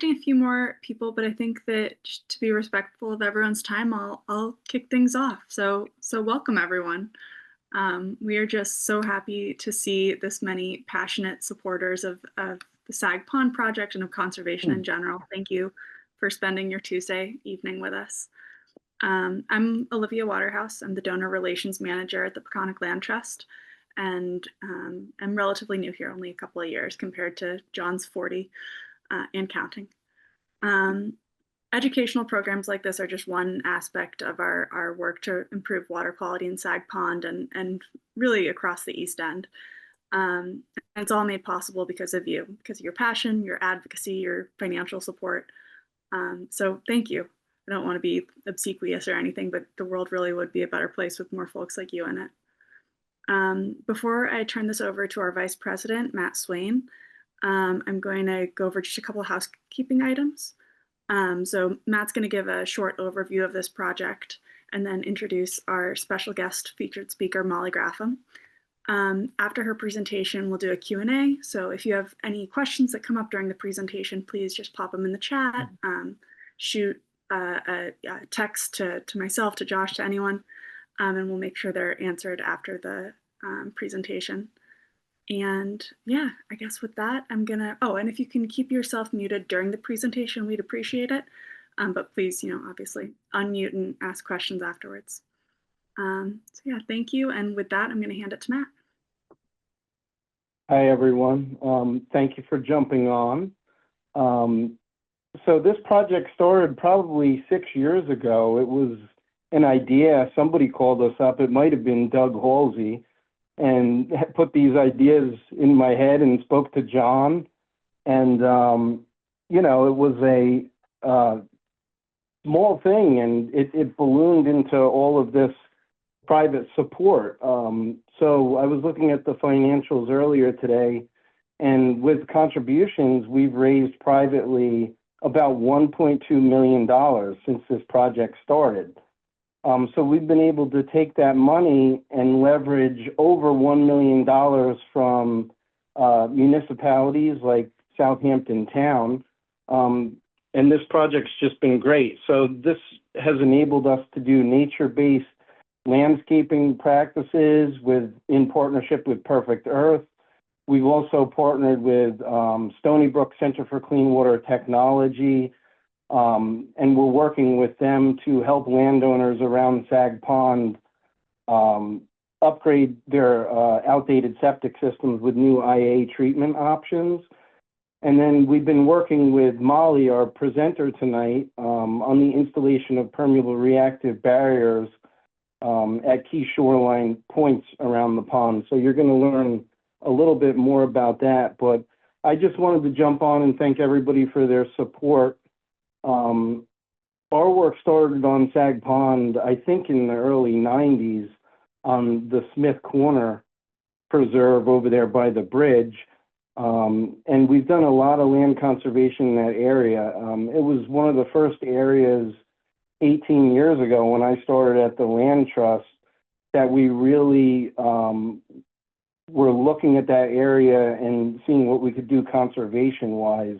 expecting a few more people, but I think that just to be respectful of everyone's time, I'll kick things off. So welcome everyone. We are just so happy to see this many passionate supporters of the Sagg Pond project and of conservation in general. Thank you for spending your Tuesday evening with us. I'm Olivia Waterhouse. I'm the donor relations manager at the Peconic Land Trust, and I'm relatively new here, only a couple of years compared to John's 40 and counting. Educational programs like this are just one aspect of our work to improve water quality in Sagg Pond and really across the East End. And it's all made possible because of you, because of your passion, your advocacy, your financial support. So thank you. I don't want to be obsequious or anything, but the world really would be a better place with more folks like you in it. Before I turn this over to our Vice President, Matt Swain, I'm going to go over just a couple of housekeeping items. So Matt's going to give a short overview of this project and then introduce our special guest featured speaker, Molly Graffam. After her presentation, we'll do a Q&A. So if you have any questions that come up during the presentation, please just pop them in the chat, shoot a text to myself, to Josh, to anyone, and we'll make sure they're answered after the presentation. And yeah, I guess with that, I'm gonna, and if you can keep yourself muted during the presentation, we'd appreciate it. But please, obviously unmute and ask questions afterwards. So yeah, thank you. And with that, I'm gonna hand it to Matt. Hi, everyone. Thank you for jumping on. So this project started probably 6 years ago. It was an idea. Somebody called us up. It might have been Doug Halsey, and put these ideas in my head and spoke to John. And, it was a small thing, and it ballooned into all of this private support. So I was looking at the financials earlier today, and with contributions, we've raised privately about $1.2 million since this project started. So we've been able to take that money and leverage over $1 million from municipalities like Southampton Town. And this project's just been great. So this has enabled us to do nature-based landscaping practices in partnership with Perfect Earth. We've also partnered with Stony Brook Center for Clean Water Technology, and we're working with them to help landowners around Sagg Pond upgrade their outdated septic systems with new IA treatment options. And then we've been working with Molly, our presenter tonight, on the installation of permeable reactive barriers at key shoreline points around the pond. So you're going to learn a little bit more about that. But I just wanted to jump on and thank everybody for their support. Our work started on Sagg Pond, I think in the early 90s, on the Smith Corner Preserve over there by the bridge. And we've done a lot of land conservation in that area. It was one of the first areas 18 years ago when I started at the Land Trust that we really were looking at that area and seeing what we could do conservation-wise.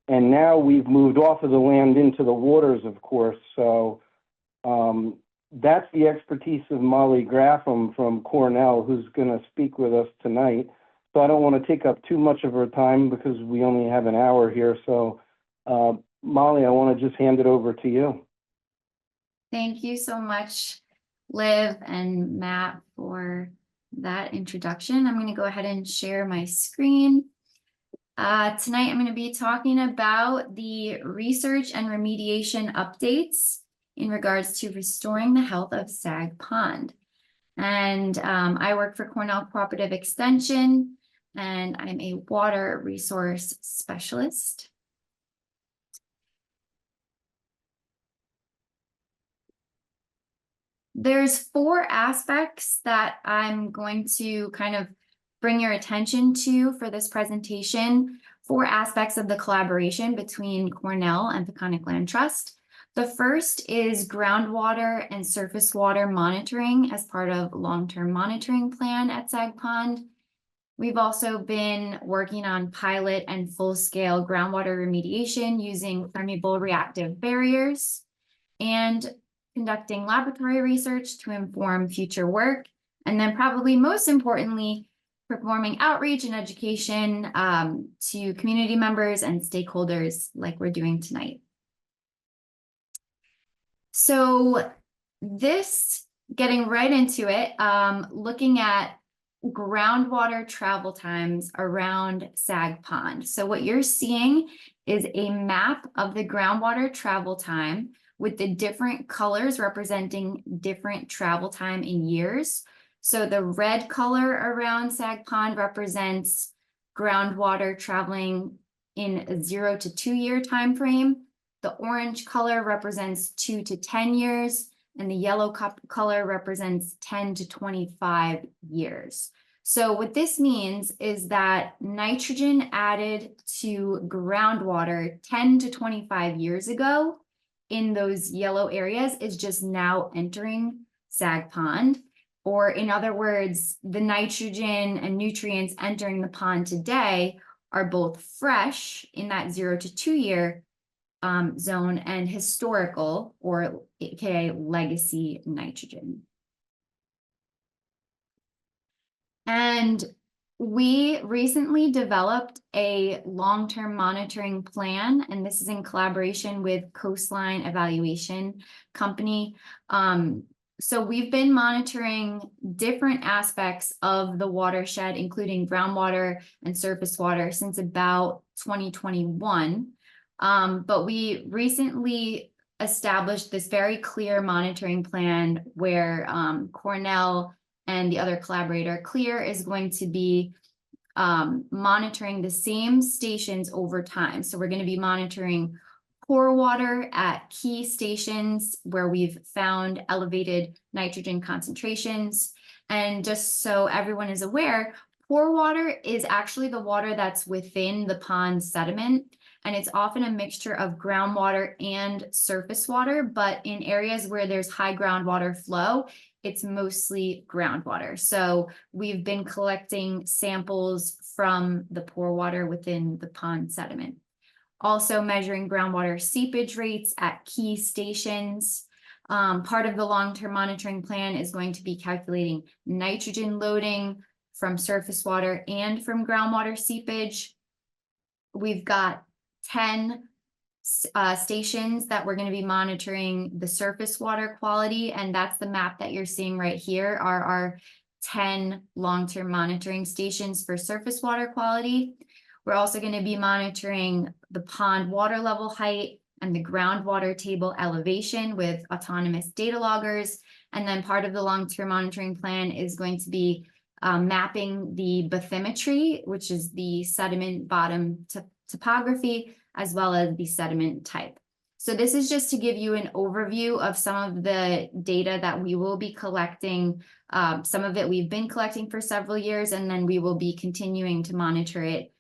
And now we've moved off of the land into the waters, of course. So that's the expertise of Molly Graffam from Cornell, who's going to speak with us tonight. So I don't want to take up too much of her time because we only have an hour here. So Molly, I want to just hand it over to you. Thank you so much, Liv and Matt, for that introduction. I'm going to go ahead and share my screen. Tonight, I'm going to be talking about the research and remediation updates in regards to restoring the health of Sagg Pond. And I work for Cornell Cooperative Extension, and I'm a water resource specialist. There's 4 aspects that I'm going to kind of bring your attention to for this presentation. 4 aspects of the collaboration between Cornell and Peconic Land Trust. The first is groundwater and surface water monitoring as part of long-term monitoring plan at Sagg Pond. We've also been working on pilot and full-scale groundwater remediation using permeable reactive barriers and conducting laboratory research to inform future work. And then probably most importantly, performing outreach and education to community members and stakeholders like we're doing tonight. So getting right into it, looking at groundwater travel times around Sagg Pond. So what you're seeing is a map of the groundwater travel time with the different colors representing different travel time in years. So the red color around Sagg Pond represents groundwater traveling in a 0 to 2 year time frame. The orange color represents 2 to 10 years, and the yellow color represents 10 to 25 years. So what this means is that nitrogen added to groundwater 10 to 25 years ago in those yellow areas is just now entering Sagg Pond. Or in other words, the nitrogen and nutrients entering the pond today are both fresh in that 0 to 2 year zone and historical, or aka legacy nitrogen. And we recently developed a long-term monitoring plan, and this is in collaboration with Coastline Evaluation Company. So we've been monitoring different aspects of the watershed, including groundwater and surface water, since about 2021. But we recently established this very clear monitoring plan where Cornell and the other collaborator, CLEAR, is going to be monitoring the same stations over time. So we're going to be monitoring pore water at key stations where we've found elevated nitrogen concentrations. And just so everyone is aware, pore water is actually the water that's within the pond sediment. And it's often a mixture of groundwater and surface water, but in areas where there's high groundwater flow, it's mostly groundwater. So we've been collecting samples from the pore water within the pond sediment. Also measuring groundwater seepage rates at key stations. Part of the long-term monitoring plan is going to be calculating nitrogen loading from surface water and from groundwater seepage. We've got 10 stations that we're going to be monitoring the surface water quality, and that's the map that you're seeing right here are our 10 long-term monitoring stations for surface water quality. We're also going to be monitoring the pond water level height and the groundwater table elevation with autonomous data loggers. And then part of the long-term monitoring plan is going to be mapping the bathymetry, which is the sediment bottom topography, as well as the sediment type. So this is just to give you an overview of some of the data that we will be collecting. Some of it we've been collecting for several years, and then we will be continuing to monitor it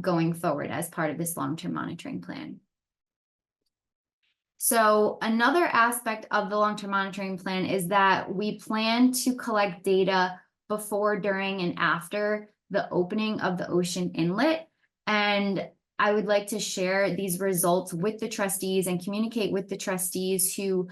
going forward as part of this long-term monitoring plan. So another aspect of the long-term monitoring plan is that we plan to collect data before, during, and after the opening of the ocean inlet. And I would like to share these results with the trustees and communicate with the trustees who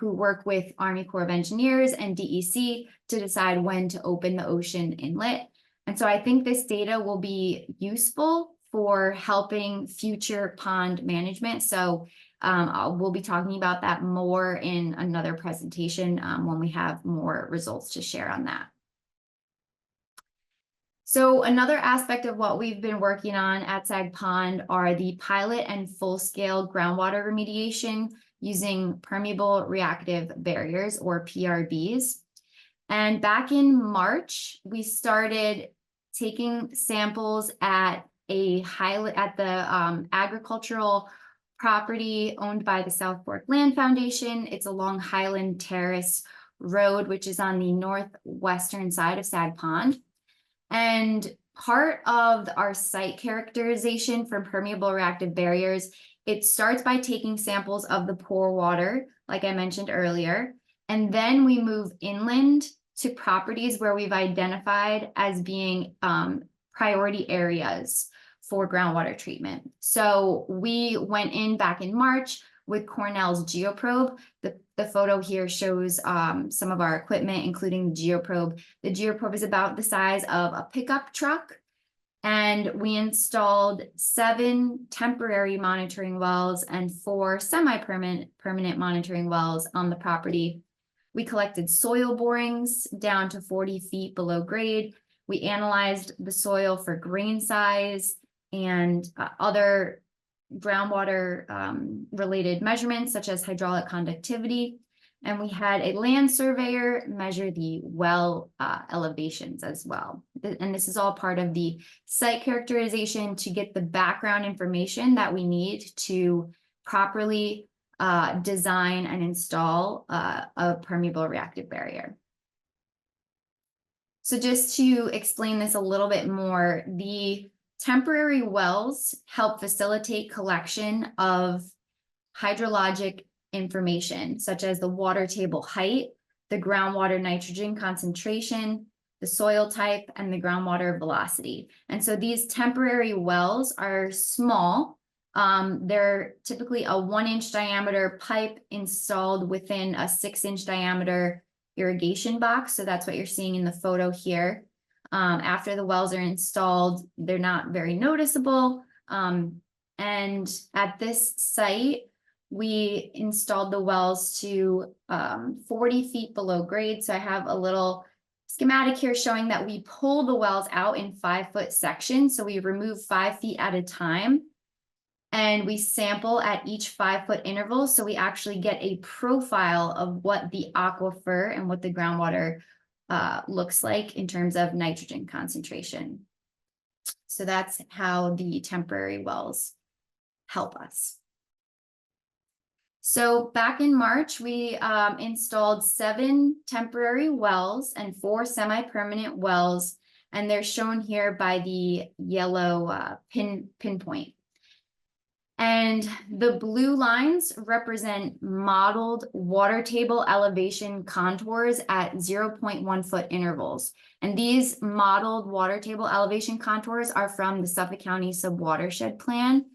work with Army Corps of Engineers and DEC to decide when to open the ocean inlet. And so I think this data will be useful for helping future pond management. So we'll be talking about that more in another presentation when we have more results to share on that. So another aspect of what we've been working on at Sagg Pond are the pilot and full-scale groundwater remediation using permeable reactive barriers, or PRBs. And back in March, we started taking samples at the agricultural property owned by the South Fork Land Foundation. It's along Highland Terrace Road, which is on the northwestern side of Sagg Pond. And part of our site characterization for permeable reactive barriers, it starts by taking samples of the pore water, like I mentioned earlier, and then we move inland to properties where we've identified as being priority areas for groundwater treatment. So we went in back in March with Cornell's geoprobe. The photo here shows some of our equipment, including the geoprobe. The geoprobe is about the size of a pickup truck. And we installed 7 temporary monitoring wells and 4 permanent monitoring wells on the property. We collected soil borings down to 40 feet below grade. We analyzed the soil for grain size and other groundwater related measurements such as hydraulic conductivity. And we had a land surveyor measure the well elevations as well. And this is all part of the site characterization to get the background information that we need to properly design and install a permeable reactive barrier. So just to explain this a little bit more, the temporary wells help facilitate collection of hydrologic information, such as the water table height, the groundwater nitrogen concentration, the soil type, and the groundwater velocity. And so these temporary wells are small. They're typically a 1-inch diameter pipe installed within a 6-inch diameter irrigation box. So that's what you're seeing in the photo here. After the wells are installed, they're not very noticeable. And at this site, we installed the wells to 40 feet below grade. So I have a little schematic here showing that we pull the wells out in 5-foot sections. So we remove 5 feet at a time. And we sample at each 5-foot interval. So we actually get a profile of what the aquifer and what the groundwater looks like in terms of nitrogen concentration. So that's how the temporary wells help us. So back in March, we installed 7 temporary wells and 4 semi-permanent wells, and they're shown here by the yellow pinpoint. And the blue lines represent modeled water table elevation contours at 0.1 foot intervals. And these modeled water table elevation contours are from the Suffolk County Subwatershed Plan.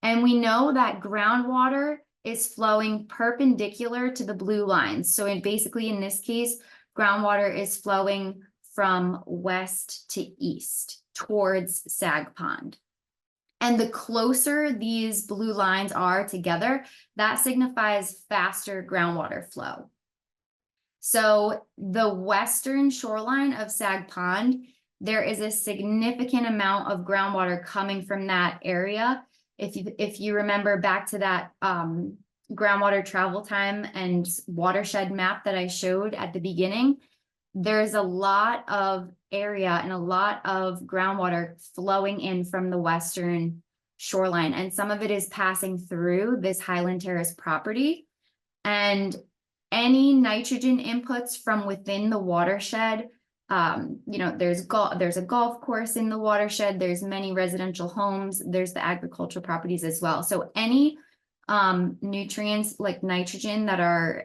And we know that groundwater is flowing perpendicular to the blue lines. So basically in this case, groundwater is flowing from west to east towards Sagg Pond. And the closer these blue lines are together, that signifies faster groundwater flow. So the western shoreline of Sagg Pond, there is a significant amount of groundwater coming from that area. If you remember back to that groundwater travel time and watershed map that I showed at the beginning, there's a lot of area and a lot of groundwater flowing in from the western shoreline. And some of it is passing through this Highland Terrace property. And any nitrogen inputs from within the watershed, there's a golf course in the watershed, there's many residential homes, there's the agricultural properties as well. So any nutrients like nitrogen that are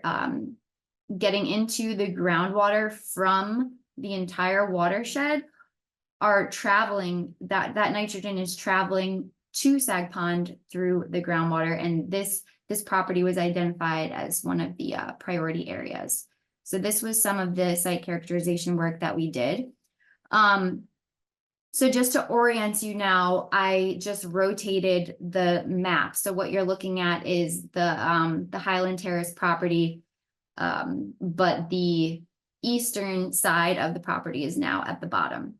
getting into the groundwater from the entire watershed are traveling, that nitrogen is traveling to Sagg Pond through the groundwater. And this property was identified as one of the priority areas. So this was some of the site characterization work that we did. So just to orient you now, I just rotated the map. So what you're looking at is the Highland Terrace property, but the eastern side of the property is now at the bottom.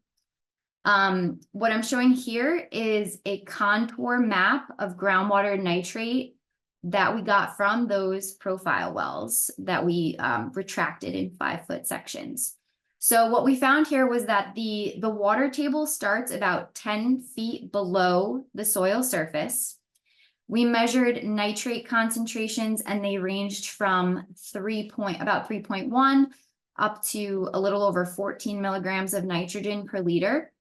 What I'm showing here is a contour map of groundwater nitrate that we got from those profile wells that we retracted in 5-foot sections. So what we found here was that the water table starts about 10 feet below the soil surface. We measured nitrate concentrations and they ranged from about 3.1 up to a little over 14 milligrams of nitrogen per liter.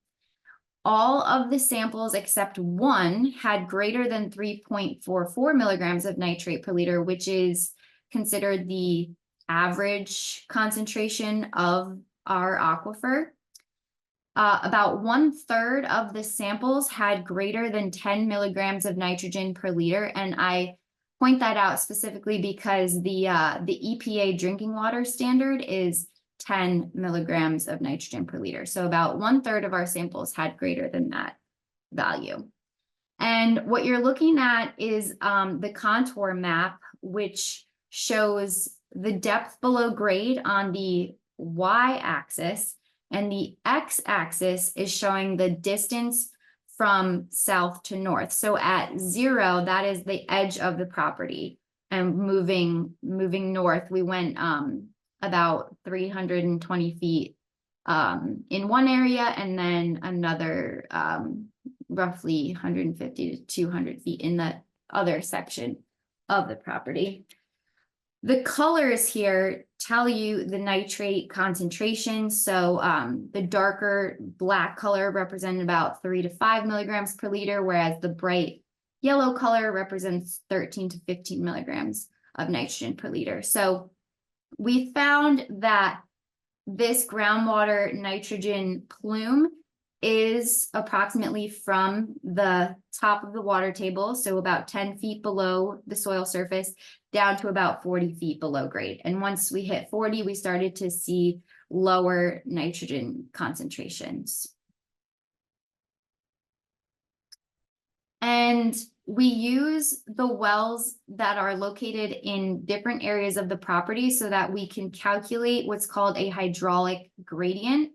All of the samples except one had greater than 3.44 milligrams of nitrate per liter, which is considered the average concentration of our aquifer. About 1/3 of the samples had greater than 10 milligrams of nitrogen per liter. And I point that out specifically because the EPA drinking water standard is 10 milligrams of nitrogen per liter. So about 1/3 of our samples had greater than that value. And what you're looking at is the contour map, which shows the depth below grade on the y-axis, and the x-axis is showing the distance from south to north. So at 0, that is the edge of the property. And moving north, we went about 320 feet in one area, and then another roughly 150 to 200 feet in the other section of the property. The colors here tell you the nitrate concentration. So the darker black color represents about 3 to 5 milligrams per liter, whereas the bright yellow color represents 13 to 15 milligrams of nitrogen per liter. So we found that this groundwater nitrogen plume is approximately from the top of the water table, so about 10 feet below the soil surface, down to about 40 feet below grade. And once we hit 40, we started to see lower nitrogen concentrations. And we use the wells that are located in different areas of the property so that we can calculate what's called a hydraulic gradient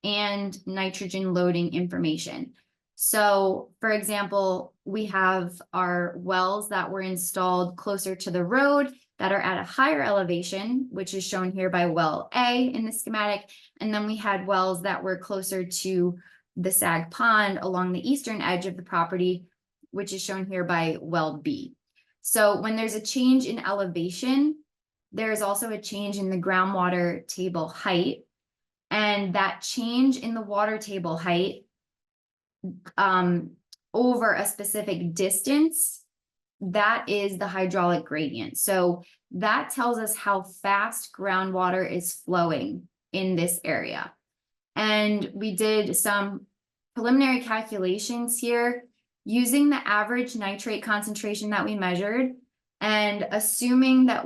and nitrogen loading information. So, for example, we have our wells that were installed closer to the road that are at a higher elevation, which is shown here by well A in the schematic. And then we had wells that were closer to the Sagg Pond along the eastern edge of the property, which is shown here by well B. So when there's a change in elevation, there is also a change in the groundwater table height. And that change in the water table height over a specific distance, that is the hydraulic gradient. So that tells us how fast groundwater is flowing in this area. And we did some preliminary calculations here using the average nitrate concentration that we measured, and assuming that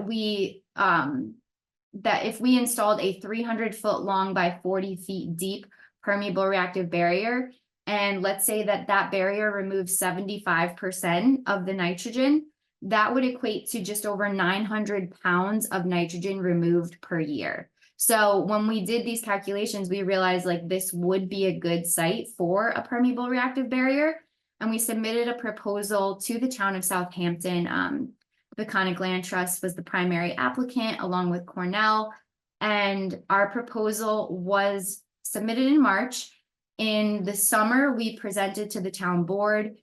that if we installed a 300-foot long by 40 feet deep permeable reactive barrier, and let's say that that barrier removes 75% of the nitrogen, that would equate to just over 900 pounds of nitrogen removed per year. So when we did these calculations, we realized like this would be a good site for a permeable reactive barrier. And we submitted a proposal to the town of Southampton. The Conic Land Trust was the primary applicant along with Cornell. And our proposal was submitted in March. In the summer, we presented to the town board.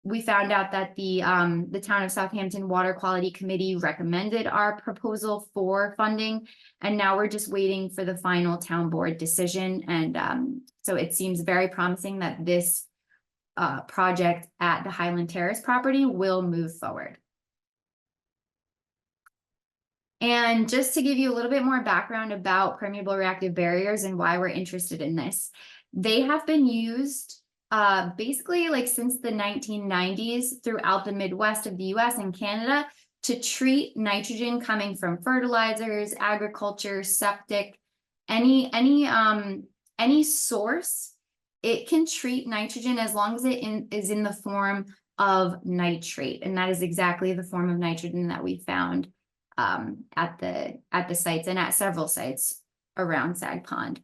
We found out that the town of Southampton Water Quality Committee recommended our proposal for funding. And now we're just waiting for the final town board decision. And so it seems very promising that this project at the Highland Terrace property will move forward. And just to give you a little bit more background about permeable reactive barriers and why we're interested in this, they have been used basically like since the 1990s throughout the Midwest of the US and Canada to treat nitrogen coming from fertilizers, agriculture, septic, any source. It can treat nitrogen as long as it is in the form of nitrate, and that is exactly the form of nitrogen that we found at the sites and at several sites around Sagg Pond.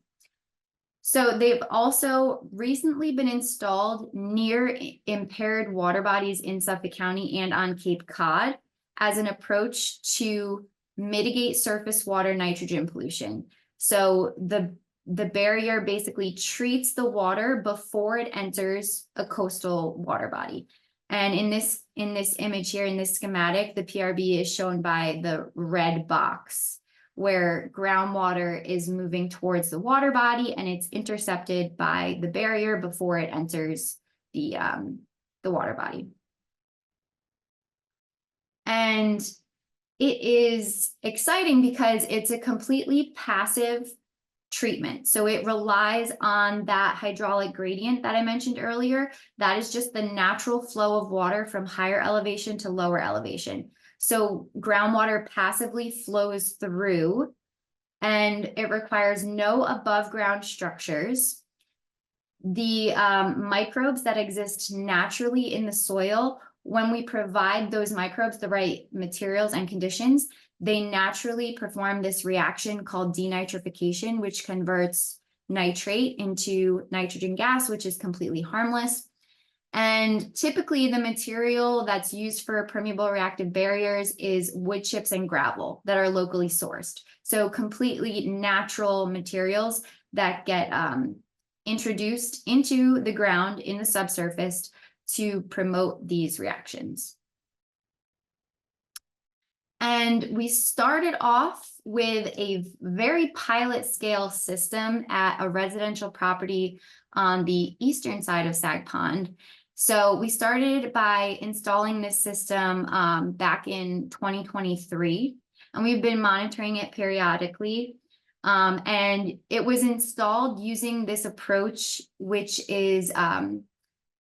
So they've also recently been installed near impaired water bodies in Suffolk County and on Cape Cod as an approach to mitigate surface water nitrogen pollution. So the barrier basically treats the water before it enters a coastal water body. And in this image here, in this schematic, the PRB is shown by the red box, where groundwater is moving towards the water body and it's intercepted by the barrier before it enters the water body. And it is exciting because it's a completely passive treatment. So it relies on that hydraulic gradient that I mentioned earlier. That is just the natural flow of water from higher elevation to lower elevation. So groundwater passively flows through, and it requires no above ground structures. The microbes that exist naturally in the soil, when we provide those microbes the right materials and conditions, they naturally perform this reaction called denitrification, which converts nitrate into nitrogen gas, which is completely harmless. And typically the material that's used for permeable reactive barriers is wood chips and gravel that are locally sourced. So completely natural materials that get introduced into the ground in the subsurface to promote these reactions. And we started off with a very pilot scale system at a residential property on the eastern side of Sagg Pond. So we started by installing this system back in 2023, and we've been monitoring it periodically. And it was installed using this approach, which is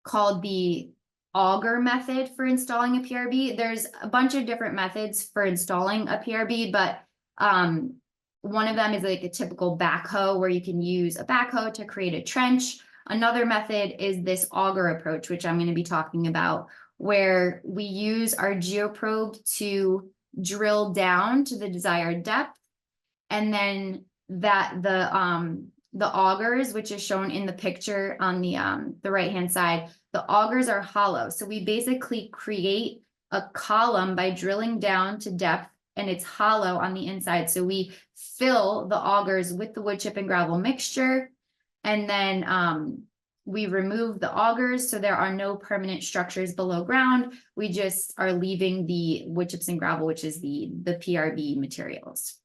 called the auger method for installing a PRB. There's a bunch of different methods for installing a PRB, but one of them is like a typical backhoe, where you can use a backhoe to create a trench. Another method is this auger approach, which I'm going to be talking about, where we use our geoprobe to drill down to the desired depth, and then that the augers, which is shown in the picture on the right hand side, the augers are hollow. So we basically create a column by drilling down to depth, and it's hollow on the inside. So we fill the augers with the wood chip and gravel mixture, and then we remove the augers, so there are no permanent structures below ground. We just are leaving the wood chips and gravel, which is the PRB materials.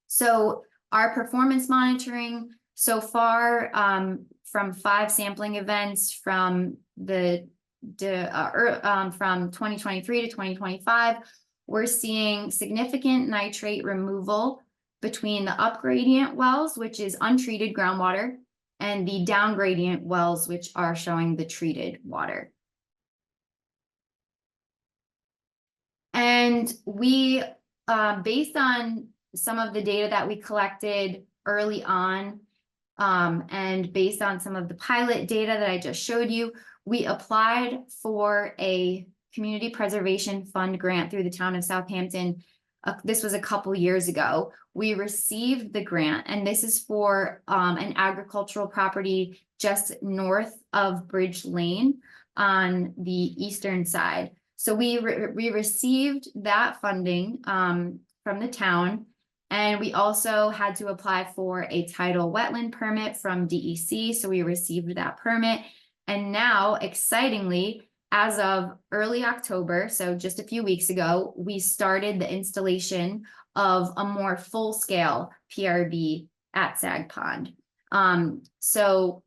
So our performance monitoring so far, from 5 sampling events from from 2023 to 2025, we're seeing significant nitrate removal between the up gradient wells, which is untreated groundwater, and the down gradient wells, which are showing the treated water. And we, based on some of the data that we collected early on, and based on some of the pilot data that I just showed you, we applied for a community preservation fund grant through the town of Southampton. This was a couple years ago. We received the grant, and this is for an agricultural property just north of Bridge Lane on the eastern side. So we received that funding from the town. And we also had to apply for a tidal wetland permit from DEC. So we received that permit. And now, excitingly, as of early October, so just a few weeks ago, we started the installation of a more full-scale PRB at Sagg Pond. So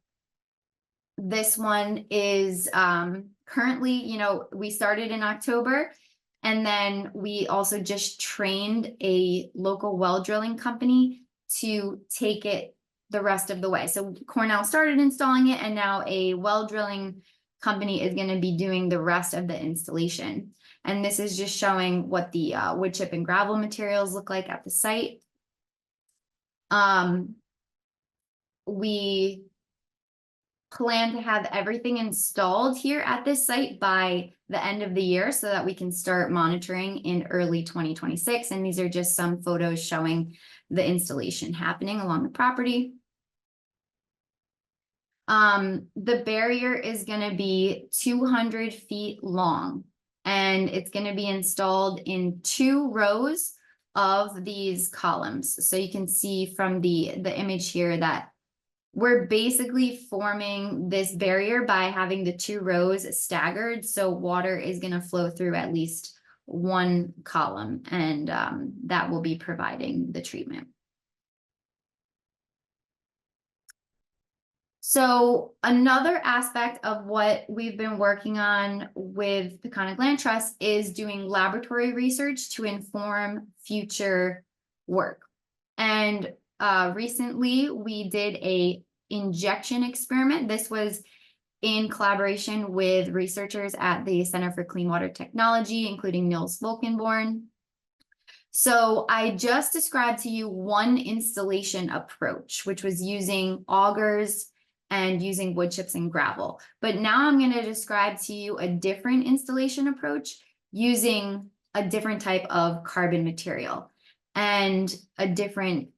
this one is currently, we started in October. And then we also just trained a local well drilling company to take it the rest of the way. So Cornell started installing it, and now a well drilling company is going to be doing the rest of the installation. And this is just showing what the wood chip and gravel materials look like at the site. We plan to have everything installed here at this site by the end of the year so that we can start monitoring in early 2026. And these are just some photos showing the installation happening along the property. The barrier is going to be 200 feet long, and it's going to be installed in 2 rows of these columns. So you can see from the image here that we're basically forming this barrier by having the 2 rows staggered. So water is going to flow through at least 1 column, and that will be providing the treatment. So another aspect of what we've been working on with Peconic Land Trust is doing laboratory research to inform future work. And recently we did a injection experiment. This was in collaboration with researchers at the Center for Clean Water Technology, including Niels Volkenborn. So I just described to you one installation approach, which was using augers and using wood chips and gravel. But now I'm going to describe to you a different installation approach using a different type of carbon material and a different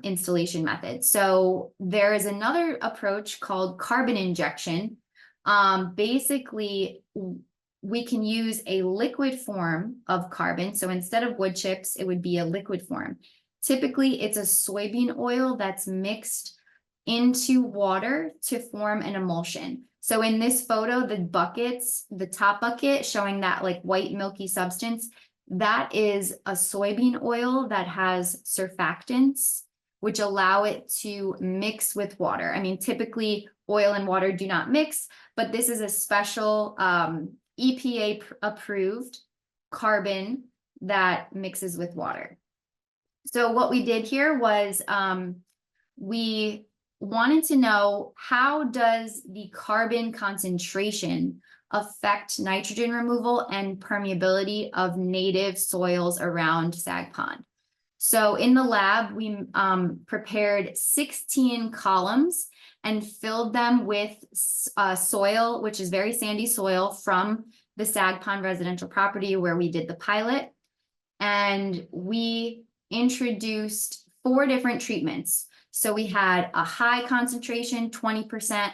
installation method. So there is another approach called carbon injection. Basically, we can use a liquid form of carbon. So instead of wood chips, it would be a liquid form. Typically, it's a soybean oil that's mixed into water to form an emulsion. So in this photo, the buckets, the top bucket showing that like white milky substance, that is a soybean oil that has surfactants, which allow it to mix with water. I mean, typically oil and water do not mix, but this is a special EPA approved carbon that mixes with water. So what we did here was we wanted to know, how does the carbon concentration affect nitrogen removal and permeability of native soils around Sagg Pond? So in the lab, we prepared 16 columns and filled them with soil, which is very sandy soil from the Sagg Pond residential property where we did the pilot. And we introduced 4 different treatments. So we had a high concentration, 20%.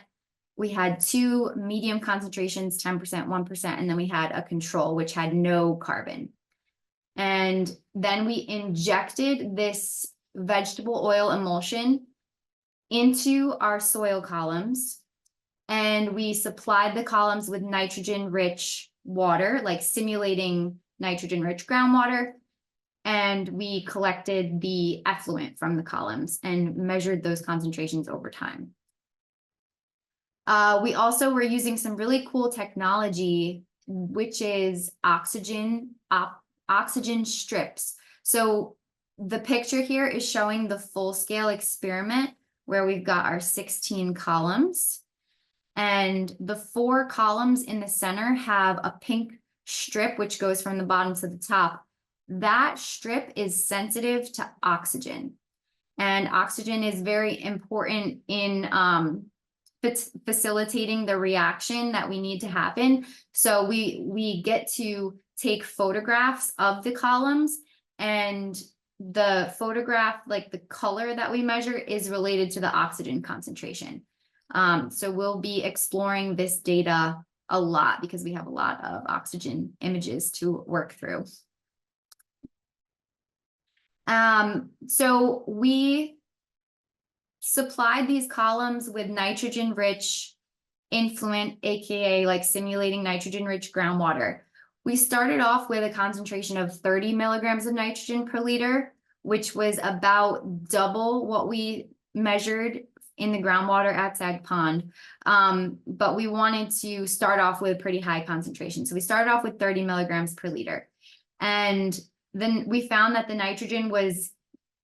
We had 2 medium concentrations, 10%, 1%, and then we had a control, which had no carbon. And then we injected this vegetable oil emulsion into our soil columns, and we supplied the columns with nitrogen-rich water, like simulating nitrogen-rich groundwater, and we collected the effluent from the columns and measured those concentrations over time. We also were using some really cool technology, which is oxygen strips. So the picture here is showing the full-scale experiment where we've got our 16 columns, and the 4 columns in the center have a pink strip which goes from the bottom to the top. That strip is sensitive to oxygen, and oxygen is very important in facilitating the reaction that we need to happen. So we get to take photographs of the columns, and the photograph, like the color that we measure, is related to the oxygen concentration. So we'll be exploring this data a lot because we have a lot of oxygen images to work through. So we supplied these columns with nitrogen-rich influent, aka like simulating nitrogen-rich groundwater. We started off with a concentration of 30 milligrams of nitrogen per liter, which was about double what we measured in the groundwater at Sagg Pond. But we wanted to start off with a pretty high concentration. So we started off with 30 milligrams per liter. And then we found that the nitrogen was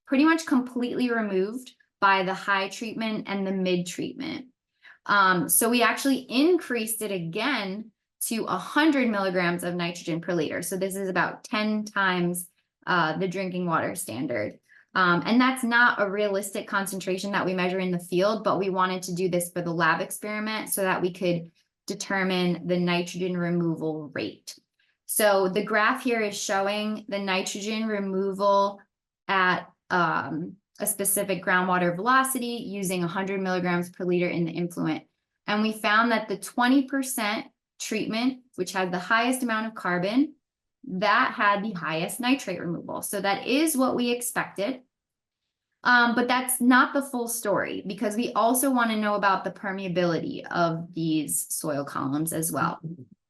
pretty much completely removed by the high treatment and the mid treatment. So we actually increased it again to 100 milligrams of nitrogen per liter. So this is about 10 times the drinking water standard. And that's not a realistic concentration that we measure in the field, but we wanted to do this for the lab experiment so that we could determine the nitrogen removal rate. So the graph here is showing the nitrogen removal at a specific groundwater velocity using 100 milligrams per liter in the influent. And we found that the 20% treatment, which had the highest amount of carbon, that had the highest nitrate removal. So that is what we expected. But that's not the full story, because we also want to know about the permeability of these soil columns as well.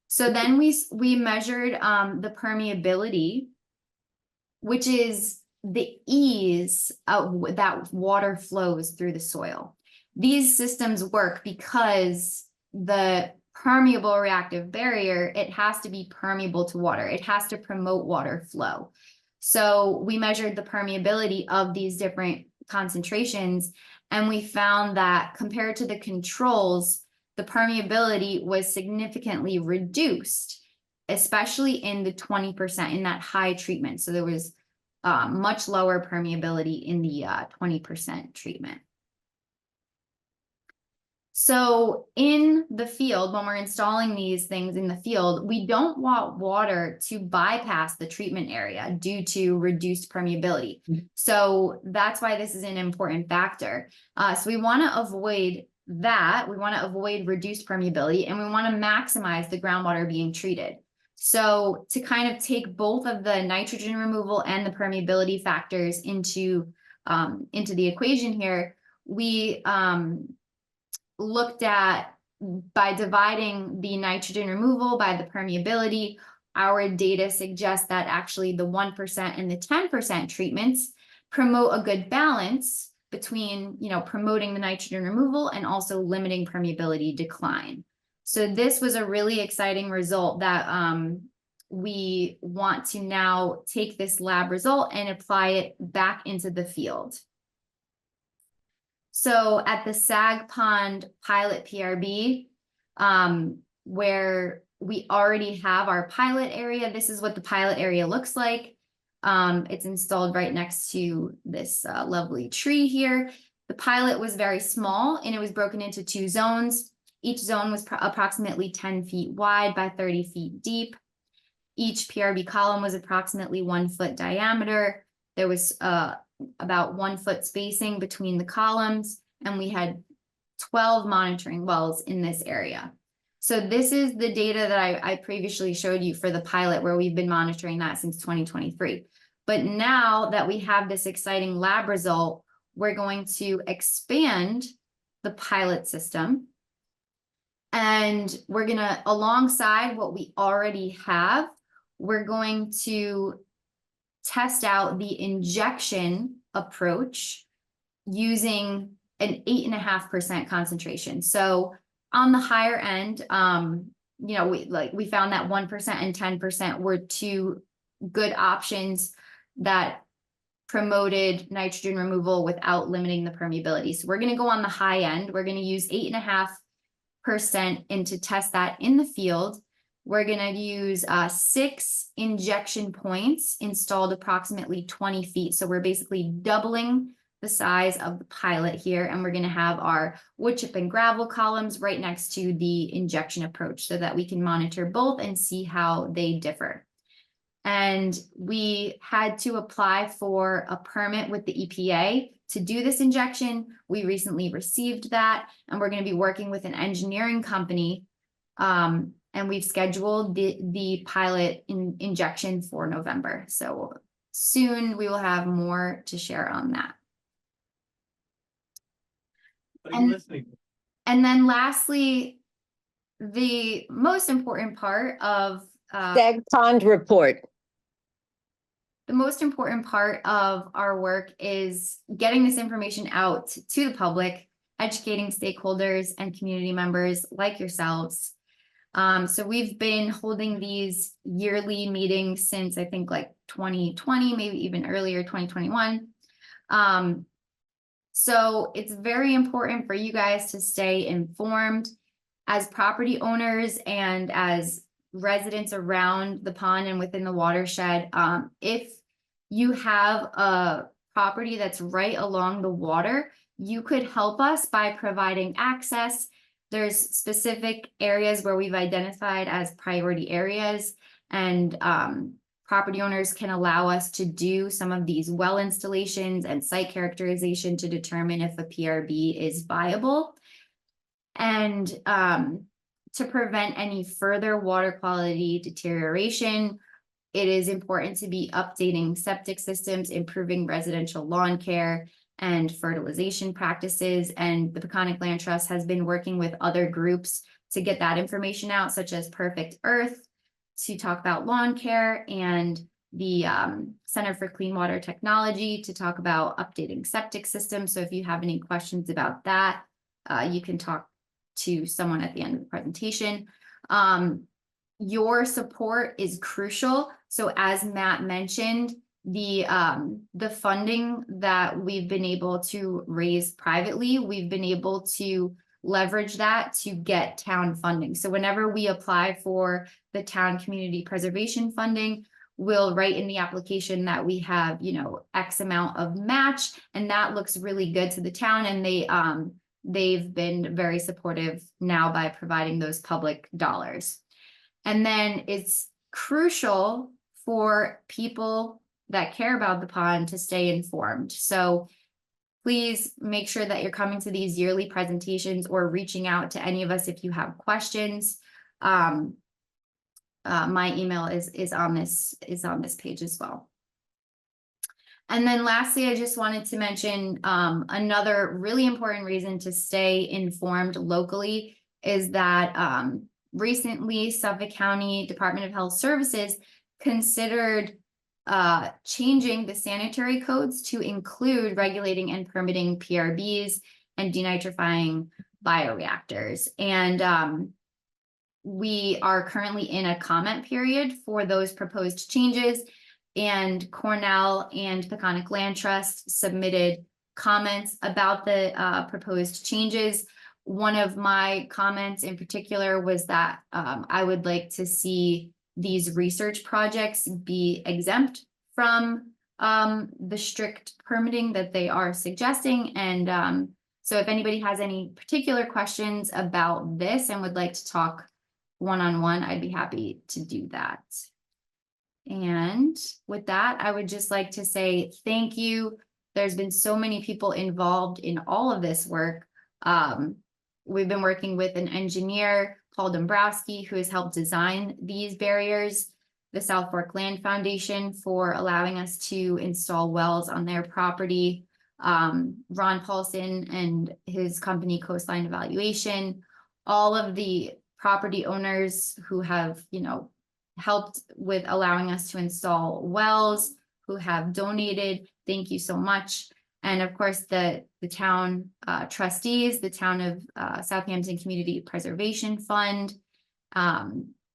So then we measured the permeability, which is the ease of that water flows through the soil. These systems work because the permeable reactive barrier, it has to be permeable to water. It has to promote water flow. So we measured the permeability of these different concentrations, and we found that compared to the controls, the permeability was significantly reduced, especially in the 20%, in that high treatment. So there was much lower permeability in the 20% treatment. So in the field, when we're installing these things in the field, we don't want water to bypass the treatment area due to reduced permeability. So that's why this is an important factor. So we want to avoid that. We want to avoid reduced permeability, and we want to maximize the groundwater being treated. So to kind of take both of the nitrogen removal and the permeability factors into the equation here, we looked at, by dividing the nitrogen removal by the permeability, our data suggests that actually the 1% and the 10% treatments promote a good balance between, promoting the nitrogen removal and also limiting permeability decline. So this was a really exciting result that we want to now take this lab result and apply it back into the field. So at the Sagg Pond pilot PRB, where we already have our pilot area, this is what the pilot area looks like. It's installed right next to this lovely tree here. The pilot was very small, and it was broken into 2 zones. Each zone was approximately 10 feet wide by 30 feet deep. Each PRB column was approximately 1 foot diameter. There was about 1 foot spacing between the columns, and we had 12 monitoring wells in this area. So this is the data that I previously showed you for the pilot, where we've been monitoring that since 2023. But now that we have this exciting lab result, we're going to expand the pilot system, and we're going to, alongside what we already have, we're going to test out the injection approach using an 8.5% concentration. So on the higher end, we found that 1% and 10% were 2 good options that promoted nitrogen removal without limiting the permeability. So we're going to go on the high end. We're going to use 8.5% and to test that in the field. We're going to use 6 injection points installed approximately 20 feet. So we're basically doubling the size of the pilot here, and we're going to have our wood chip and gravel columns right next to the injection approach so that we can monitor both and see how they differ. And we had to apply for a permit with the EPA to do this injection. We recently received that, and we're going to be working with an engineering company, and we've scheduled the pilot injection for November. So soon we will have more to share on that. And then lastly, the most important part of Sagg Pond report. the most important part of our work is getting this information out to the public, educating stakeholders and community members like yourselves. So we've been holding these yearly meetings since I think like 2020, maybe even earlier, 2021. So it's very important for you guys to stay informed as property owners and as residents around the pond and within the watershed. If you have a property that's right along the water, you could help us by providing access. There's specific areas where we've identified as priority areas, and property owners can allow us to do some of these well installations and site characterization to determine if a PRB is viable. And to prevent any further water quality deterioration, it is important to be updating septic systems, improving residential lawn care and fertilization practices. And the Peconic Land Trust has been working with other groups to get that information out, such as Perfect Earth, to talk about lawn care, and the Center for Clean Water Technology to talk about updating septic systems. So if you have any questions about that, you can talk to someone at the end of the presentation. Your support is crucial. So as Matt mentioned, the funding that we've been able to raise privately, we've been able to leverage that to get town funding. So whenever we apply for the town community preservation funding, we'll write in the application that we have, you know, X amount of match, and that looks really good to the town. And they've been very supportive now by providing those public dollars. And then it's crucial for people that care about the pond to stay informed. So please make sure that you're coming to these yearly presentations or reaching out to any of us if you have questions. My email is on this page as well. And then lastly, I just wanted to mention another really important reason to stay informed locally is that recently Suffolk County Department of Health Services considered changing the sanitary codes to include regulating and permitting PRBs and denitrifying bioreactors. And we are currently in a comment period for those proposed changes, and Cornell and Peconic Land Trust submitted comments about the proposed changes. One of my comments in particular was that I would like to see these research projects be exempt from the strict permitting that they are suggesting. And so if anybody has any particular questions about this and would like to talk one-on-one, I'd be happy to do that. And with that, I would just like to say thank you. There's been so many people involved in all of this work. We've been working with an engineer, Paul Dombrowski, who has helped design these barriers, the South Fork Land Foundation for allowing us to install wells on their property, Ron Paulson and his company Coastline Evaluation, all of the property owners who have, you know, helped with allowing us to install wells, who have donated. Thank you so much. And of course, the town trustees, the town of Southampton Community Preservation Fund,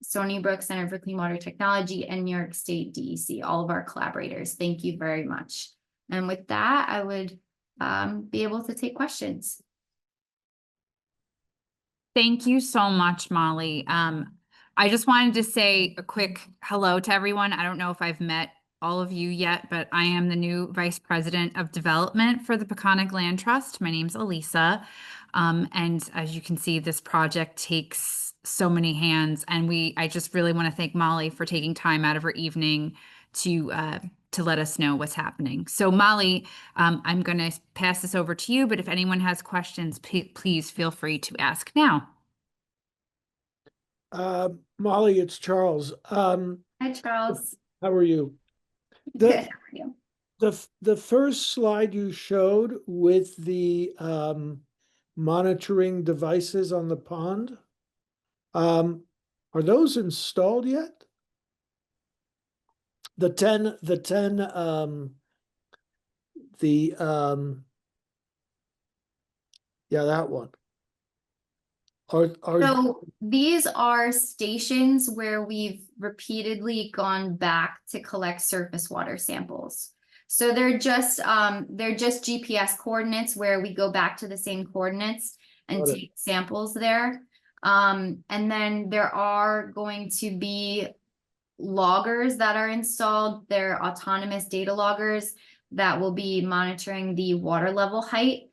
Stony Brook Center for Clean Water Technology, and New York State DEC, all of our collaborators. Thank you very much. And with that, I would be able to take questions. Thank you so much, Molly. I just wanted to say a quick hello to everyone. I don't know if I've met all of you yet, but I am the new Vice President of Development for the Peconic Land Trust. My name's Elisa. And as you can see, this project takes so many hands. And I just really want to thank Molly for taking time out of her evening to let us know what's happening. So Molly, I'm going to pass this over to you, but if anyone has questions, please feel free to ask now. Molly, it's Charles. Hi, Charles. How are you? Good. How are you? The first slide you showed with the monitoring devices on the pond, are those installed yet? Yeah, that one. So these are stations where we've repeatedly gone back to collect surface water samples. So they're just GPS coordinates where we go back to the same coordinates and take samples there. And then there are going to be loggers that are installed. They're autonomous data loggers that will be monitoring the water level height.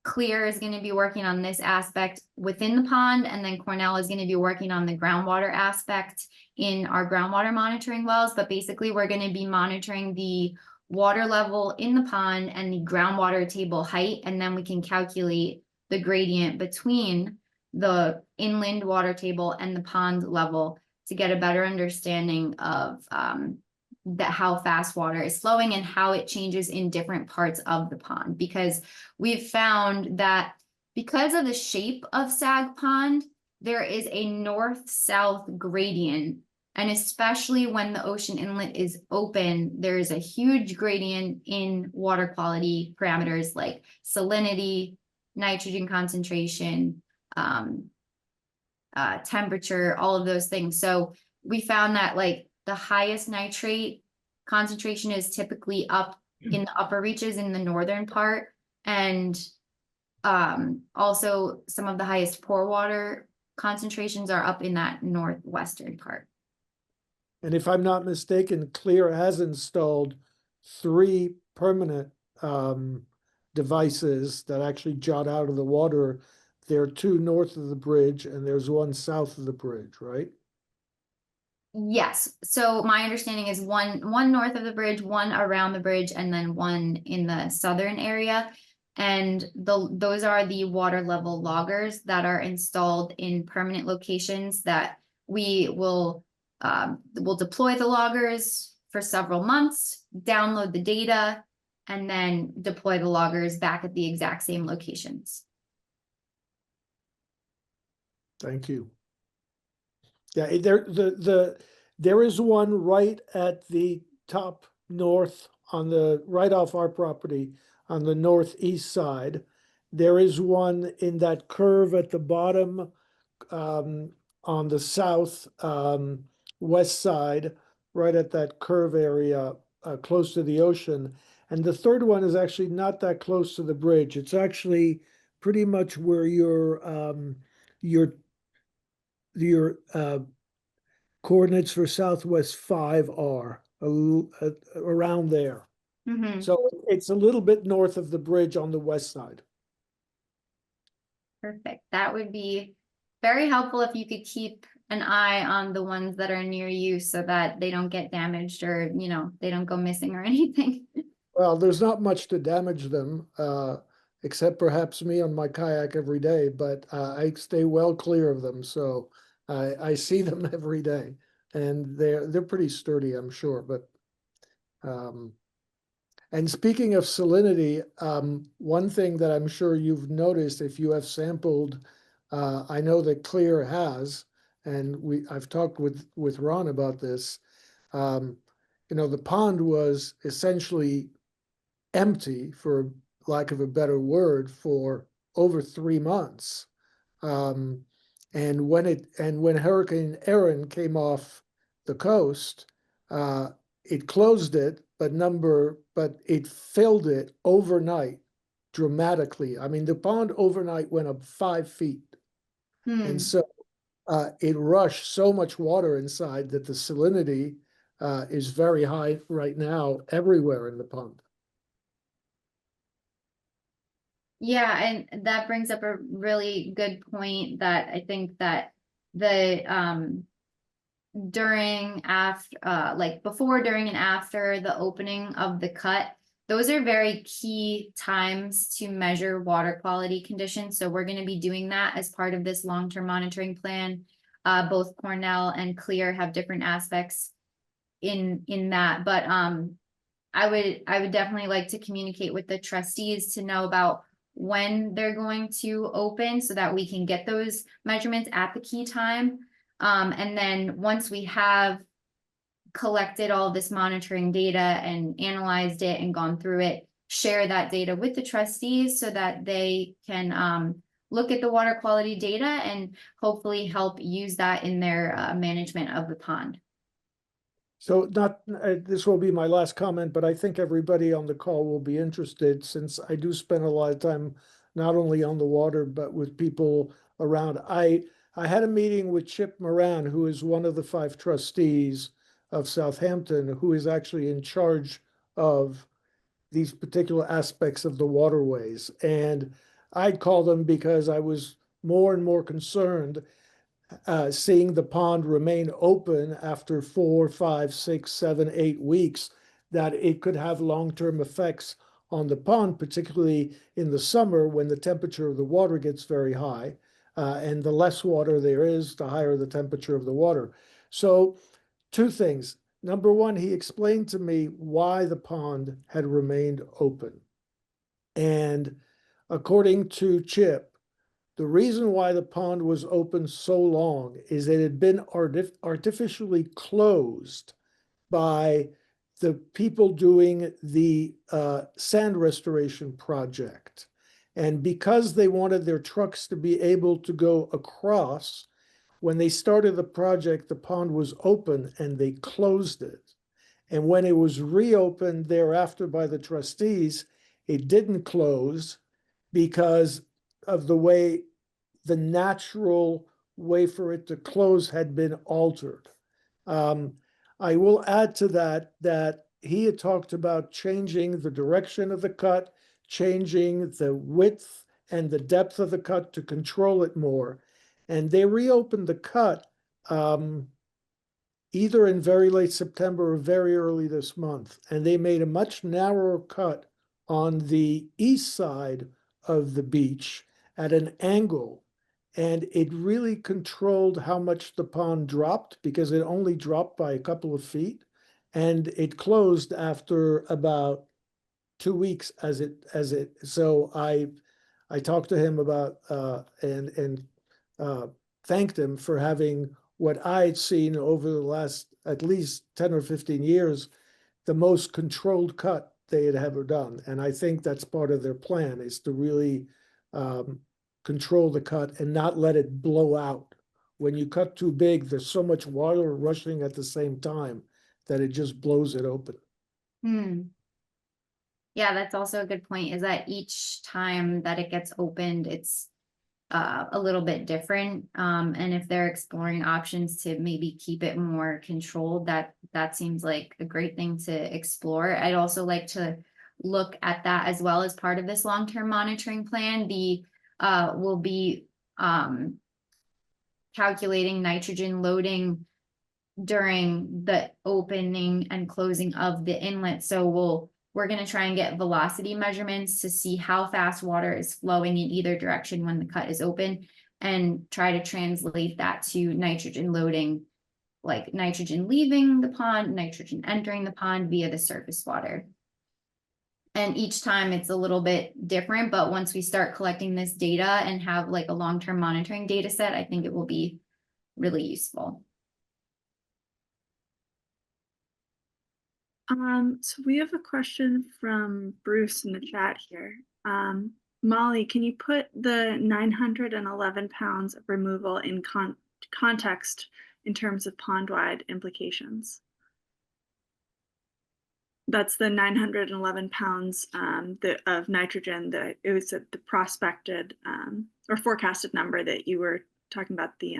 Clear is going to be working on this aspect within the pond, and then Cornell is going to be working on the groundwater aspect in our groundwater monitoring wells. But basically, we're going to be monitoring the water level in the pond and the groundwater table height, and then we can calculate the gradient between the inland water table and the pond level to get a better understanding of how fast water is flowing and how it changes in different parts of the pond. Because we've found that because of the shape of Sagg Pond, there is a north-south gradient. And especially when the ocean inlet is open, there is a huge gradient in water quality parameters like salinity, nitrogen concentration, temperature, all of those things. So we found that like the highest nitrate concentration is typically up in the upper reaches in the northern part. And also some of the highest pore water concentrations are up in that northwestern part. And if I'm not mistaken, Clear has installed 3 permanent devices that actually jut out of the water. There are 2 north of the bridge and there's 1 south of the bridge, right? Yes, so my understanding is one north of the bridge, 1 around the bridge, and then 1 in the southern area. And those are the water level loggers that are installed in permanent locations that we will deploy the loggers for several months, download the data, and then deploy the loggers back at the exact same locations. Thank you. Yeah, there is one right at the top north on the, right off our property on the northeast side. There is one in that curve at the bottom on the south west side, right at that curve area close to the ocean. And the third one is actually not that close to the bridge. It's actually pretty much where your coordinates for Southwest 5 are, around there. Mhm. So it's a little bit north of the bridge on the west side. Perfect. That would be very helpful if you could keep an eye on the ones that are near you so that they don't get damaged or, you know, they don't go missing or anything. Well, there's not much to damage them, except perhaps me on my kayak every day, but I stay well clear of them, so I see them every day. And they're pretty sturdy, I'm sure, but and speaking of salinity, one thing that I'm sure you've noticed if you have sampled, I know that Clear has, and I've talked with Ron about this. You know, the pond was essentially empty, for lack of a better word, for over 3 months. And when Hurricane Erin came off the coast, it closed it, but it filled it overnight dramatically. I mean, the pond overnight went up 5 feet. And so it rushed so much water inside that the salinity is very high right now everywhere in the pond. Yeah, and that brings up a really good point that I think that the during, after, like before, during, and after the opening of the cut, those are very key times to measure water quality conditions. So we're going to be doing that as part of this long-term monitoring plan. Both Cornell and Clear have different aspects in that, but I would definitely like to communicate with the trustees to know about when they're going to open so that we can get those measurements at the key time. And then once we have collected all this monitoring data and analyzed it and gone through it, share that data with the trustees so that they can look at the water quality data and hopefully help use that in their management of the pond. So this will be my last comment, but I think everybody on the call will be interested, since I do spend a lot of time not only on the water, but with people around. I had a meeting with Chip Moran, who is one of the 5 trustees of Southampton, who is actually in charge of these particular aspects of the waterways. And I called him because I was more and more concerned seeing the pond remain open after 4, 5, 6, 7, 8 weeks, that it could have long-term effects on the pond, particularly in the summer when the temperature of the water gets very high. And the less water there is, the higher the temperature of the water. So 2 things. Number one, he explained to me why the pond had remained open. And according to Chip, the reason why the pond was open so long is that it had been artificially closed by the people doing the sand restoration project. And because they wanted their trucks to be able to go across, when they started the project, the pond was open and they closed it. And when it was reopened thereafter by the trustees, it didn't close because of the way the natural way for it to close had been altered. I will add to that that he had talked about changing the direction of the cut, changing the width and the depth of the cut to control it more. And they reopened the cut either in very late September or very early this month. And they made a much narrower cut on the east side of the beach at an angle. And it really controlled how much the pond dropped because it only dropped by a couple of feet. And it closed after about 2 weeks so I talked to him about and thanked him for having what I'd seen over the last at least 10 or 15 years, the most controlled cut they had ever done. And I think that's part of their plan, is to really control the cut and not let it blow out. When you cut too big, there's so much water rushing at the same time that it just blows it open. Yeah, that's also a good point, is that each time that it gets opened, it's a little bit different. And if they're exploring options to maybe keep it more controlled, that seems like a great thing to explore. I'd also like to look at that as well as part of this long-term monitoring plan. We'll be calculating nitrogen loading during the opening and closing of the inlet. So we're going to try and get velocity measurements to see how fast water is flowing in either direction when the cut is open, and try to translate that to nitrogen loading, like nitrogen leaving the pond, nitrogen entering the pond via the surface water. And each time it's a little bit different, but once we start collecting this data and have like a long-term monitoring data set, I think it will be really useful. So we have a question from Bruce in the chat here. Molly, can you put the 911 pounds of removal in context in terms of pond-wide implications? That's the 911 pounds of nitrogen that it was the prospected or forecasted number that you were talking about, the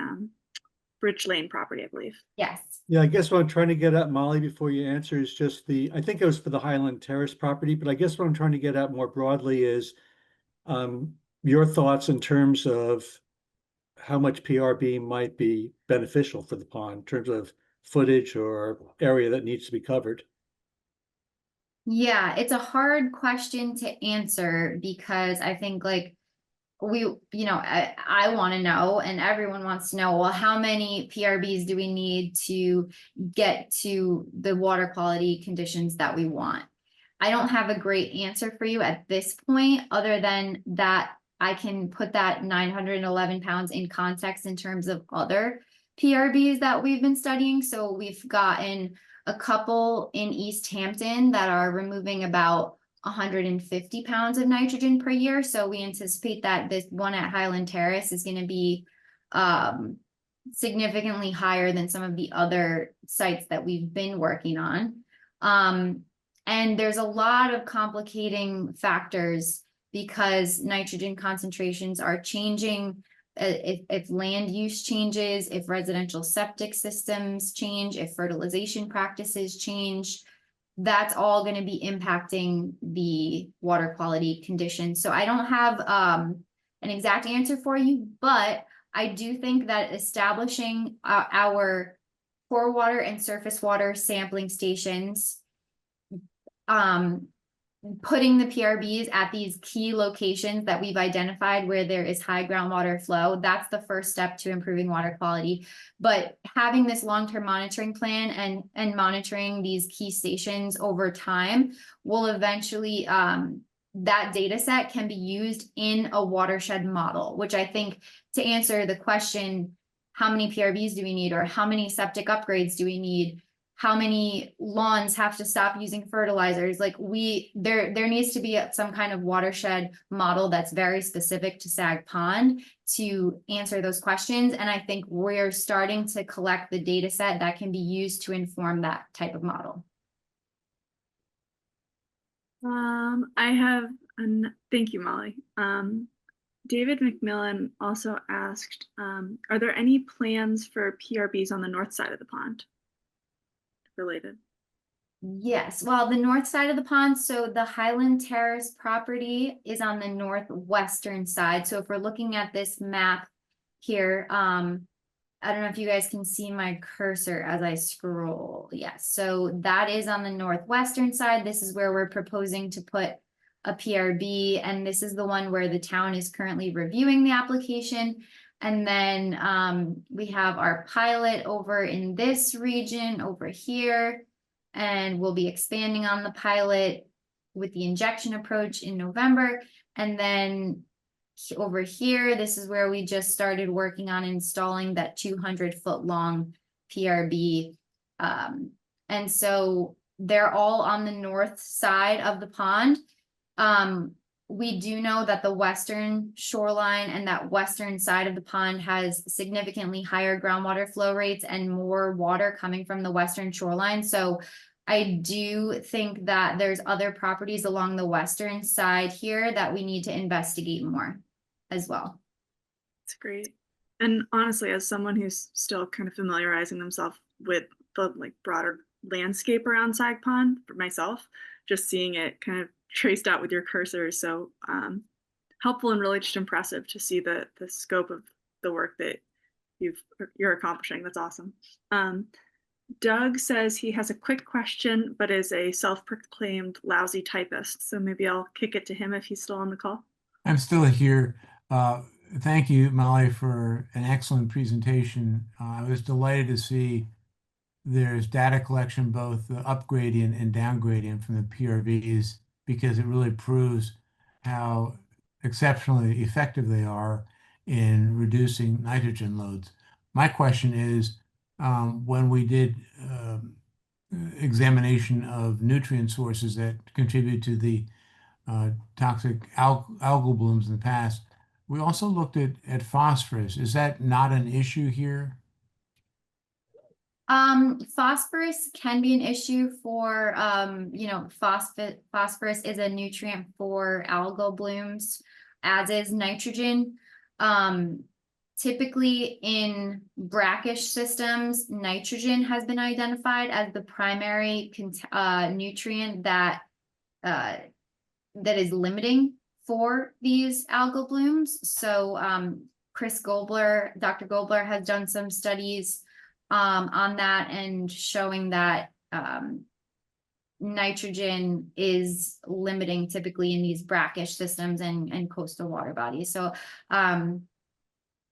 Bridge Lane property, I believe. Yes. Yeah, I guess what I'm trying to get at, Molly, before you answer, is just I think it was for the Highland Terrace property, but I guess what I'm trying to get at more broadly is your thoughts in terms of how much PRB might be beneficial for the pond in terms of footage or area that needs to be covered. Yeah, it's a hard question to answer because I think like I want to know, and everyone wants to know, well, how many PRBs do we need to get to the water quality conditions that we want? I don't have a great answer for you at this point, other than that I can put that 911 pounds in context in terms of other PRBs that we've been studying. So we've gotten a couple in East Hampton that are removing about 150 pounds of nitrogen per year. So we anticipate that this one at Highland Terrace is going to be significantly higher than some of the other sites that we've been working on. And there's a lot of complicating factors because nitrogen concentrations are changing. If land use changes, if residential septic systems change, if fertilization practices change, that's all going to be impacting the water quality conditions. So I don't have an exact answer for you, but I do think that establishing our core water and surface water sampling stations, putting the PRBs at these key locations that we've identified where there is high groundwater flow, that's the first step to improving water quality. But having this long-term monitoring plan and monitoring these key stations over time will eventually, that data set can be used in a watershed model, which I think, to answer the question, how many PRBs do we need, or how many septic upgrades do we need, how many lawns have to stop using fertilizers, like there needs to be some kind of watershed model that's very specific to Sagg Pond to answer those questions. And I think we're starting to collect the data set that can be used to inform that type of model. I have thank you, Molly. David McMillan also asked, are there any plans for PRBs on the north side of the pond? Related. Yes, well, the north side of the pond, so the Highland Terrace property is on the northwestern side. So if we're looking at this map here, I don't know if you guys can see my cursor as I scroll. Yes, so that is on the northwestern side. This is where we're proposing to put a PRB, and this is the one where the town is currently reviewing the application. And then we have our pilot over in this region over here, and we'll be expanding on the pilot with the injection approach in November. And then over here, this is where we just started working on installing that 200-foot long PRB. And so they're all on the north side of the pond. We do know that the western shoreline and that western side of the pond has significantly higher groundwater flow rates and more water coming from the western shoreline. So I do think that there's other properties along the western side here that we need to investigate more as well. That's great. And honestly, as someone who's still kind of familiarizing themselves with the like broader landscape around Sagg Pond for myself, just seeing it kind of traced out with your cursor is so helpful and really just impressive to see the scope of the work that you're accomplishing. That's awesome. Doug says he has a quick question, but is a self-proclaimed lousy typist. So maybe I'll kick it to him if he's still on the call. I'm still here. Thank you, Molly, for an excellent presentation. I was delighted to see there's data collection, both the up gradient and down gradient from the PRVs, because it really proves how exceptionally effective they are in reducing nitrogen loads. My question is, when we did examination of nutrient sources that contribute to the toxic algal blooms in the past, we also looked at phosphorus. Is that not an issue here? Phosphorus can be an issue for, phosphorus is a nutrient for algal blooms, as is nitrogen. Typically in brackish systems, nitrogen has been identified as the primary nutrient that is limiting for these algal blooms. So Dr. Gobler has done some studies on that and showing that nitrogen is limiting typically in these brackish systems and coastal water bodies. So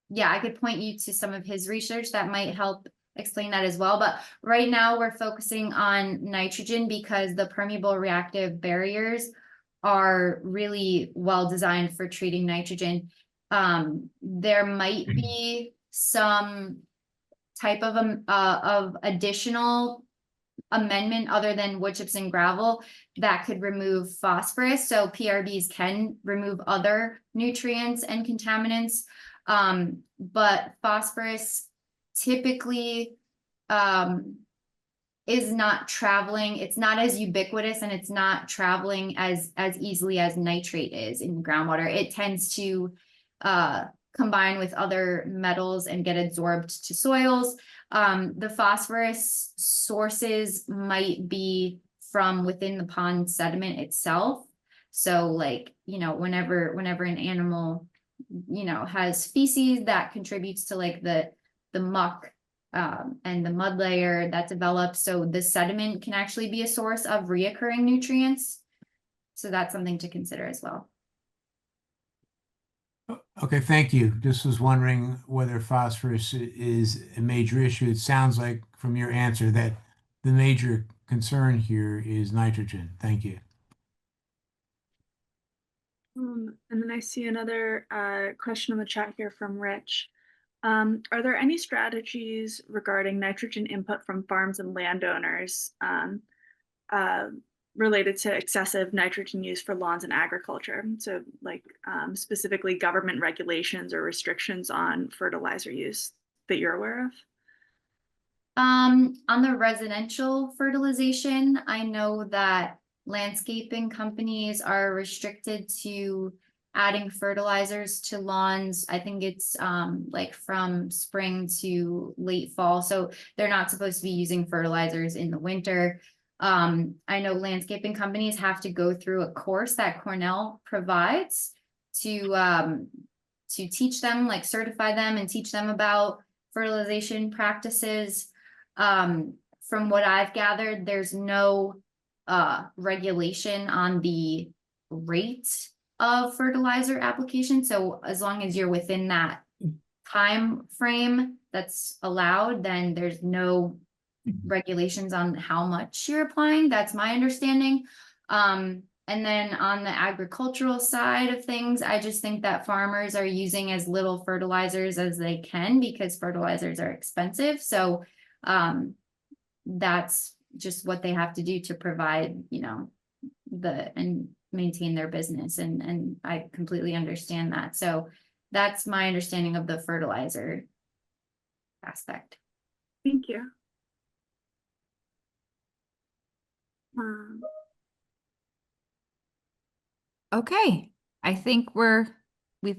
yeah, I could point you to some of his research that might help explain that as well. But right now we're focusing on nitrogen because the permeable reactive barriers are really well designed for treating nitrogen. There might be some type of additional amendment other than wood chips and gravel that could remove phosphorus. So PRBs can remove other nutrients and contaminants, but phosphorus typically is not traveling. It's not as ubiquitous and it's not traveling as easily as nitrate is in groundwater. It tends to combine with other metals and get absorbed to soils. The phosphorus sources might be from within the pond sediment itself. So like, whenever an animal, has feces that contributes to like the muck and the mud layer that develops. So the sediment can actually be a source of reoccurring nutrients. So that's something to consider as well. Okay, thank you. Just was wondering whether phosphorus is a major issue. It sounds like from your answer that the major concern here is nitrogen. Thank you. And then I see another question in the chat here from Rich. Are there any strategies regarding nitrogen input from farms and landowners related to excessive nitrogen use for lawns and agriculture? So like specifically government regulations or restrictions on fertilizer use that you're aware of? On the residential fertilization, I know that landscaping companies are restricted to adding fertilizers to lawns. I think it's like from spring to late fall. So they're not supposed to be using fertilizers in the winter. I know landscaping companies have to go through a course that Cornell provides to teach them, like certify them and teach them about fertilization practices. From what I've gathered, there's no regulation on the rate of fertilizer application. So as long as you're within that time frame that's allowed, then there's no regulations on how much you're applying. That's my understanding. And then on the agricultural side of things, I just think that farmers are using as little fertilizers as they can because fertilizers are expensive. So that's just what they have to do to provide, you know, and maintain their business. And I completely understand that. So that's my understanding of the fertilizer aspect. Thank you. Okay, I think we've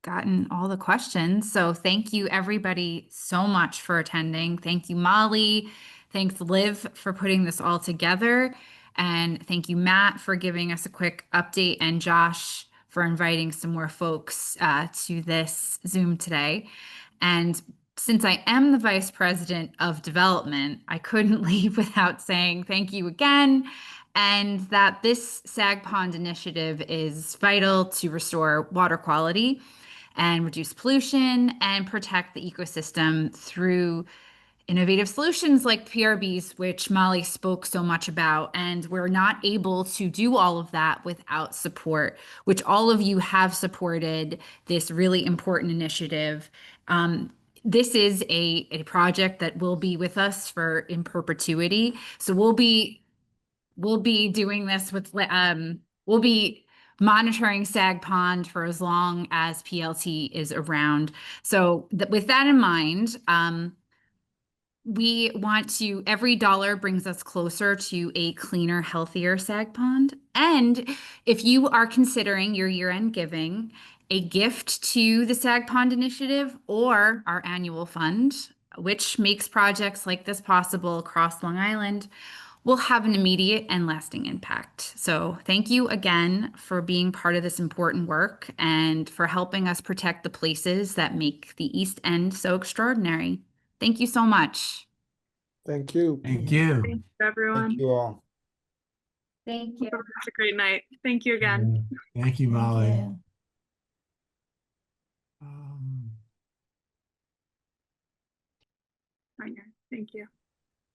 gotten all the questions. So thank you everybody so much for attending. Thank you, Molly. Thanks, Liv, for putting this all together. And thank you, Matt, for giving us a quick update, and Josh for inviting some more folks to this Zoom today. And since I am the Vice President of Development, I couldn't leave without saying thank you again, and that this Sagg Pond initiative is vital to restore water quality and reduce pollution and protect the ecosystem through innovative solutions like PRBs, which Molly spoke so much about. And we're not able to do all of that without support, which all of you have supported this really important initiative. This is a project that will be with us in perpetuity. So we'll be doing this with, we'll be monitoring Sagg Pond for as long as PLT is around. So with that in mind, we want to, every dollar brings us closer to a cleaner, healthier Sagg Pond. And if you are considering your year-end giving, a gift to the Sagg Pond Initiative or our annual fund, which makes projects like this possible across Long Island, will have an immediate and lasting impact. So thank you again for being part of this important work and for helping us protect the places that make the East End so extraordinary. Thank you so much. Thank you. Thank you. Thanks, everyone. Thank you all. Thank you. Have a great night. Thank you again. Thank you, Molly. Thank you. Um, Thank you.